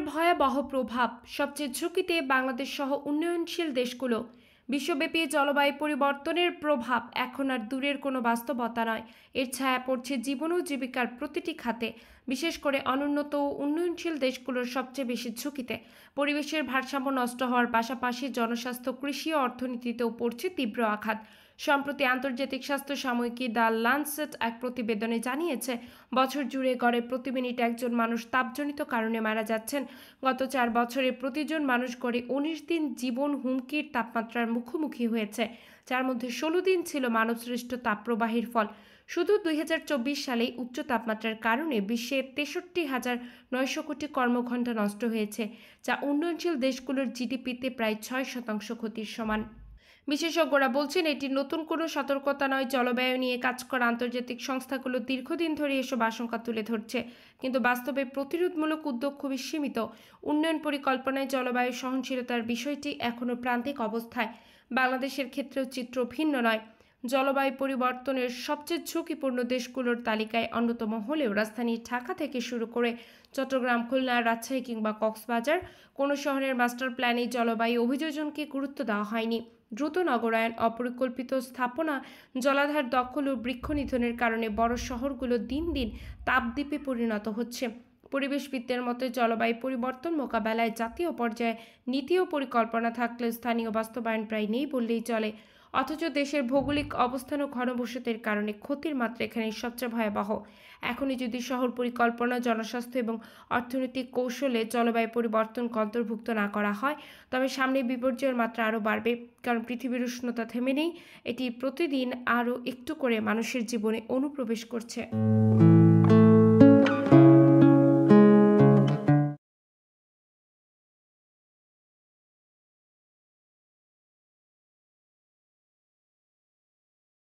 জলবায়ুর ভয়াবহ প্রভাব, সবচেয়ে ঝুঁকিতে বাংলাদেশ সহ উন্নয়নশীল দেশগুলো। বিশ্বব্যাপী জলবায়ু পরিবর্তনের প্রভাব এখন আর দূরের কোনো বাস্তবতা নয়, এর ছায়া পড়ছে জীবন ও জীবিকার প্রতিটি খাতে। বিশেষ করে অনুন্নত ও উন্নয়নশীল দেশগুলোর সবচেয়ে বেশি ঝুঁকিতে। পরিবেশের ভারসাম্য নষ্ট হওয়ার পাশাপাশি জনস্বাস্থ্য, কৃষি ও অর্থনীতিতেও পড়ছে তীব্র আঘাত। সম্প্রতি আন্তর্জাতিক স্বাস্থ্য সাময়িকী দ্য ল্যান্সেট এক প্রতিবেদনে জানিয়েছে, বছর জুড়ে গড়ে প্রতি মিনিটে একজন মানুষ তাপজনিত কারণে মারা যাচ্ছেন। গত 4 বছরে প্রতিজন মানুষ গড়ে 19 দিন জীবন হুমকির তাপমাত্রার মুখোমুখি হয়েছে, যার মধ্যে 16 দিন ছিল মানবসৃষ্ট তাপপ্রবাহের ফল। শুধু 2024 সালেই উচ্চ তাপমাত্রার কারণে বিশ্বে 63,900 কোটি কর্মঘণ্টা নষ্ট হয়েছে, যা উন্নয়নশীল দেশগুলোর জিডিপিতে প্রায় 6% ক্ষতির সমান। বিশেষজ্ঞরা বলছেন, এটি নতুন কোনো সতর্কতা নয়। জলবায়ু নিয়ে কাজ করা আন্তর্জাতিক সংস্থাগুলো দীর্ঘদিন ধরে এসব আশঙ্কা তুলে ধরছে, কিন্তু বাস্তবে প্রতিরোধমূলক উদ্যোগ খুবই সীমিত। উন্নয়ন পরিকল্পনায় জলবায়ু সহনশীলতার বিষয়টি এখনও প্রান্তিক অবস্থায়। বাংলাদেশের ক্ষেত্রেও চিত্র ভিন্ন নয়। জলবায়ু পরিবর্তনের সবচেয়ে ঝুঁকিপূর্ণ দেশগুলোর তালিকায় অন্যতম হলেও রাজধানী ঢাকা থেকে শুরু করে চট্টগ্রাম, খুলনা, রাজশাহী কিংবা কক্সবাজার, কোনো শহরের মাস্টার প্ল্যানে জলবায়ু অভিযোজনকে গুরুত্ব দেওয়া হয়নি। দ্রুত নগরায়ন, অপরিকল্পিত স্থাপনা, জলাধার দখল ও বৃক্ষ নিধনের কারণে বড় শহরগুলো দিন দিন তাপদ্বীপে পরিণত হচ্ছে। পরিবেশবিদদের মতে, জলবায়ু পরিবর্তন মোকাবেলায় জাতীয় পর্যায়ে নীতি ও পরিকল্পনা থাকলেও স্থানীয় বাস্তবায়ন প্রায় নেই বললেই চলে। অথচ দেশের ভৌগোলিক অবস্থান ও ঘনবসতির কারণে ক্ষতির মাত্রা এখানে সবচেয়ে ভয়াবহ। এখনই যদি শহর পরিকল্পনা, জনস্বাস্থ্য এবং অর্থনৈতিক কৌশলে জলবায়ু পরিবর্তনকে অন্তর্ভুক্ত না করা হয়, তবে সামনে বিপর্যয়ের মাত্রা আরও বাড়বে। কারণ পৃথিবীর উষ্ণতা থেমে নেই, এটি প্রতিদিন আরও একটু করে মানুষের জীবনে অনুপ্রবেশ করছে।